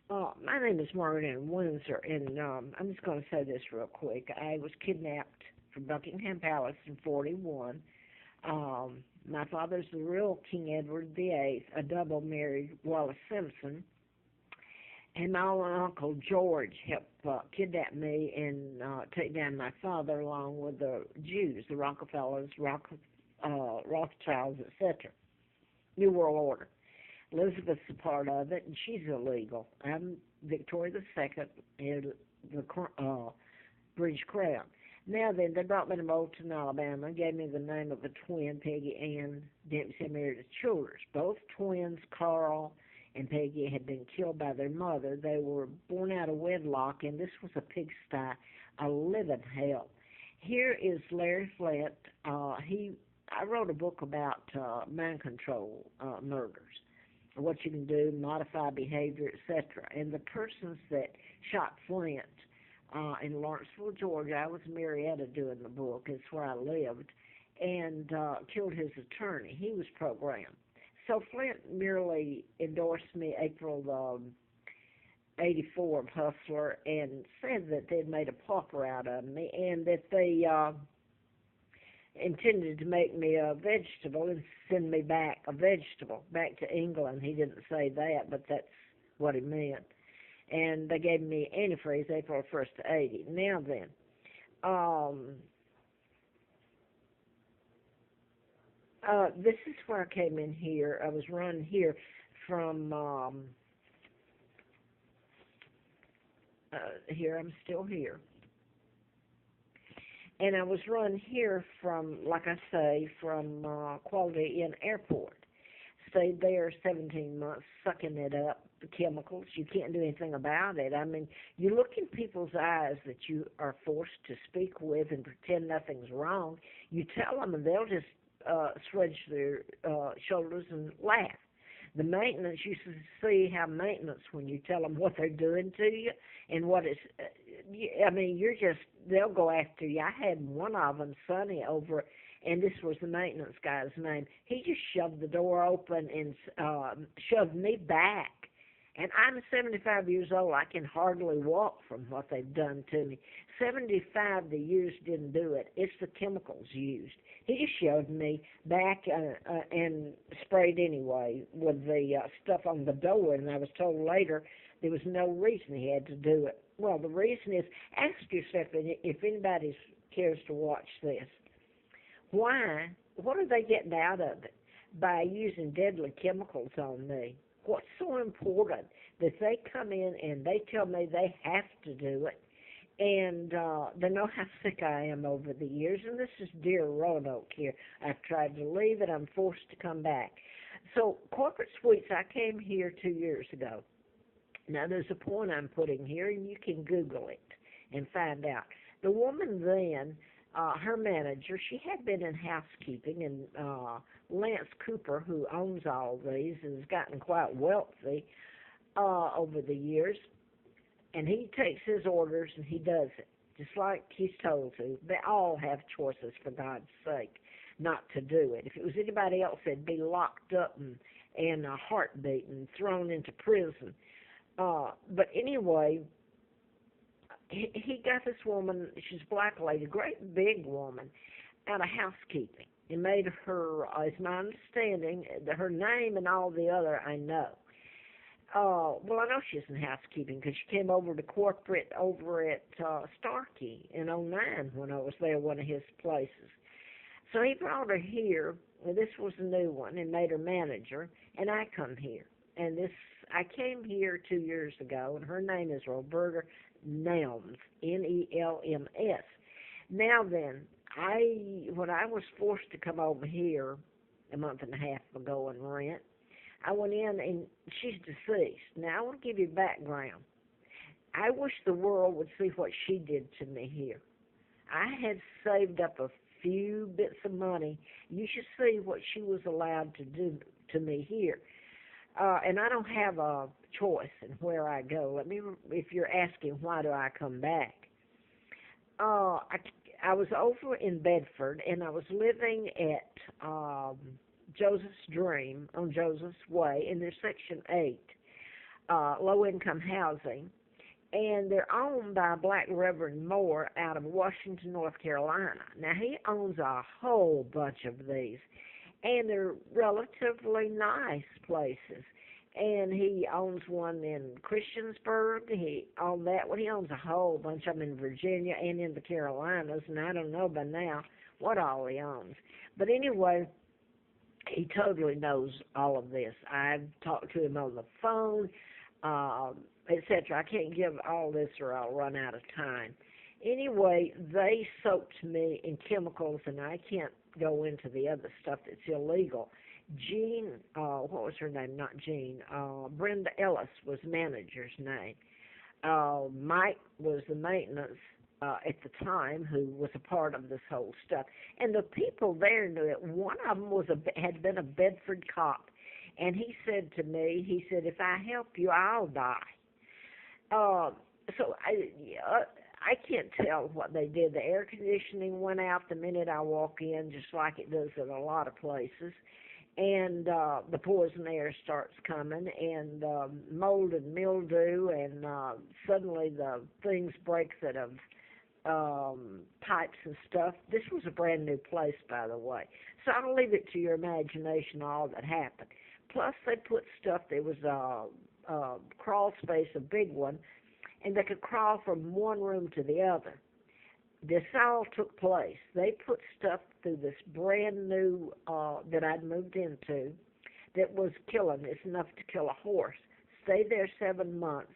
My name is Margaret Windsor, and I'm just going to say this real quick. I was kidnapped from Buckingham Palace in 41. My father's the real King Edward VIII, a double married Wallace Simpson, and my own Uncle George helped kidnap me and take down my father along with the Jews, the Rockefellers, Rothschilds, etc. New World Order. Elizabeth's a part of it, and she's illegal. I'm Victoria II, and the British Crown. Now then, they brought me to Moulton, Alabama, gave me the name of a twin, Peggy Ann Dempsey, married to Childers. Both twins, Carl and Peggy, had been killed by their mother. They were born out of wedlock, and this was a pigsty, a living hell. Here is Larry Flint. I wrote a book about mind control murders, what you can do, modify behavior, etc. And the persons that shot Flint in Lawrenceville, Georgia, I was in Marietta doing the book, it's where I lived, and killed his attorney. He was programmed. So Flint merely endorsed me April 84 of Hustler and said that they'd made a pauper out of me and that they intended to make me a vegetable and send me back, a vegetable, back to England. He didn't say that, but that's what he meant. And they gave me antifreeze April 1st to 80. Now then, this is where I came in here. I was running here from, here, I'm still here. And I was run here from, like I say, from Quality Inn Airport. Stayed there 17 months, sucking it up, the chemicals. You can't do anything about it. I mean, you look in people's eyes that you are forced to speak with and pretend nothing's wrong. You tell them, and they'll just shrug their shoulders and laugh. The maintenance, you see how maintenance, when you tell them what they're doing to you and what it's, I mean, they'll go after you. I had one of them, Sonny, over, and this was the maintenance guy's name. He just shoved the door open and shoved me back. And I'm 75 years old. I can hardly walk from what they've done to me. 75, the years didn't do it. It's the chemicals used. He just shoved me back and sprayed anyway with the stuff on the door, and I was told later there was no reason he had to do it. Well, the reason is, ask yourself if anybody cares to watch this. Why? What are they getting out of it by using deadly chemicals on me? What's so important that they come in and they tell me they have to do it, and they know how sick I am over the years, and this is dear Roanoke here. I've tried to leave it. I'm forced to come back. So corporate suites, I came here 2 years ago. Now, there's a point I'm putting here, and you can Google it and find out. The woman then, her manager, she had been in housekeeping, and Lance Cooper, who owns all these, has gotten quite wealthy over the years, and he takes his orders and he does it, just like he's told to. They all have choices, for God's sake, not to do it. If it was anybody else, they'd be locked up and a heartbeat and thrown into prison. But anyway, he got this woman, she's a black lady, great big woman, out of housekeeping. He made her, is my understanding, her name and all the other I know. Well, I know she's in housekeeping because she came over to corporate over at Starkey in '09 when I was there, one of his places. So he brought her here, and this was a new one, and made her manager, and I come here. And I came here 2 years ago, and her name is Roberta Nelms, Nelms. Now then, when I was forced to come over here a month and a half ago and rent, I went in, and she's deceased. Now, I want to give you background. I wish the world would see what she did to me here. I had saved up a few bits of money. You should see what she was allowed to do to me here. And I don't have a choice in where I go. If you're asking why do I come back, I was over in Bedford, and I was living at Joseph's Dream on Joseph's Way, and there's Section 8. low-income housing, and they're owned by a black Reverend Moore out of Washington, North Carolina. Now, he owns a whole bunch of these, and they're relatively nice places. And he owns one in Christiansburg. He owns that one. He owns a whole bunch of them in Virginia and in the Carolinas, and I don't know by now what all he owns. But anyway, he totally knows all of this. I've talked to him on the phone, etc. I can't give all this or I'll run out of time. Anyway, they soaked me in chemicals, and I can't go into the other stuff that's illegal. Jean, what was her name? Not Jean. Brenda Ellis was manager's name. Mike was the maintenance at the time, who was a part of this whole stuff. And the people there knew it. One of them had been a Bedford cop, and he said to me, he said, if I help you, I'll die. So I can't tell what they did. The air conditioning went out the minute I walk in, just like it does in a lot of places. And the poison air starts coming, and mold and mildew, and suddenly the things break that have pipes and stuff. This was a brand new place, by the way. So I'll leave it to your imagination all that happened. Plus, they put stuff, there was a crawl space, a big one, and they could crawl from one room to the other. This all took place. They put stuff through this brand new that I'd moved into that was killing. It's enough to kill a horse. Stayed there 7 months.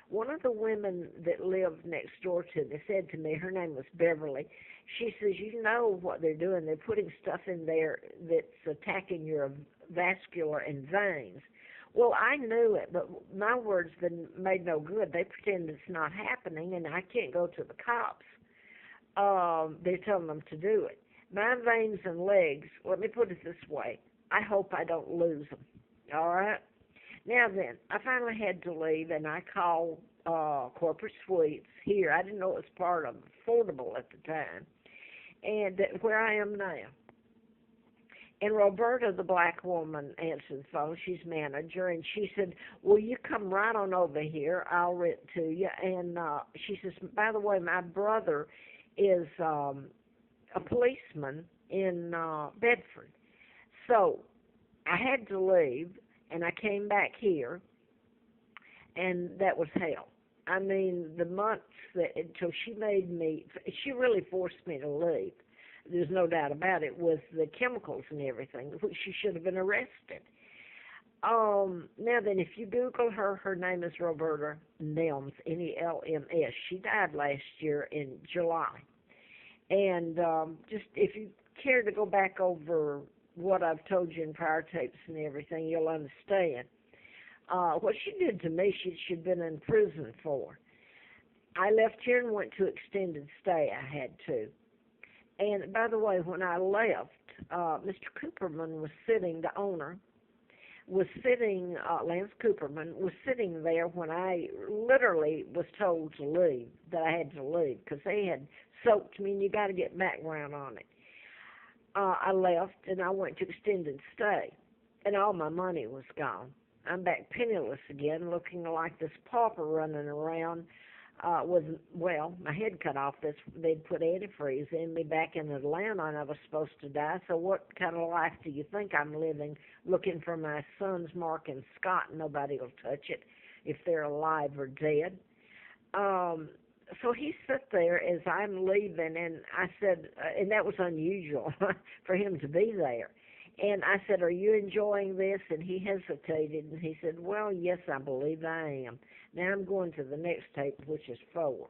One of the women that lived next door to me said to me, her name was Beverly, she says, you know what they're doing. They're putting stuff in there that's attacking your vascular and veins. Well, I knew it, but my words then made no good. They pretend it's not happening, and I can't go to the cops. They're telling them to do it. My veins and legs, let me put it this way, I hope I don't lose them, all right? Now then, I finally had to leave, and I called Corporate Suites here. I didn't know it was part of Affordable at the time, and where I am now. And Roberta, the black woman, answered the phone. She's manager, and she said, well, you come right on over here. I'll rent to you. And she says, by the way, my brother is a policeman in Bedford. So I had to leave, and I came back here, and that was hell. I mean, the months until she really forced me to leave. There's no doubt about it, with the chemicals and everything, which she should have been arrested. Now then, if you Google her, her name is Roberta Nelms, Nelms. She died last year in July. And just if you care to go back over what I've told you in prior tapes and everything, you'll understand. What she did to me, she'd been in prison for. I left here and went to extended stay. I had to. And by the way, when I left, Mr. Cooperman was sitting, the owner, was sitting, Lance Cooperman, was sitting there when I literally was told to leave, that I had to leave, because they had soaked me, and you got to get background on it. I left, and I went to extended stay, and all my money was gone. I'm back penniless again, looking like this pauper running around with, well, my head cut off. They'd put antifreeze in me back in Atlanta, and I was supposed to die. So what kind of life do you think I'm living, looking for my sons, Mark and Scott? Nobody will touch it if they're alive or dead. So he sat there as I'm leaving, and I said, and that was unusual for him to be there. And I said, are you enjoying this? And he hesitated, and he said, well, yes, I believe I am. Now I'm going to the next tape, which is 4.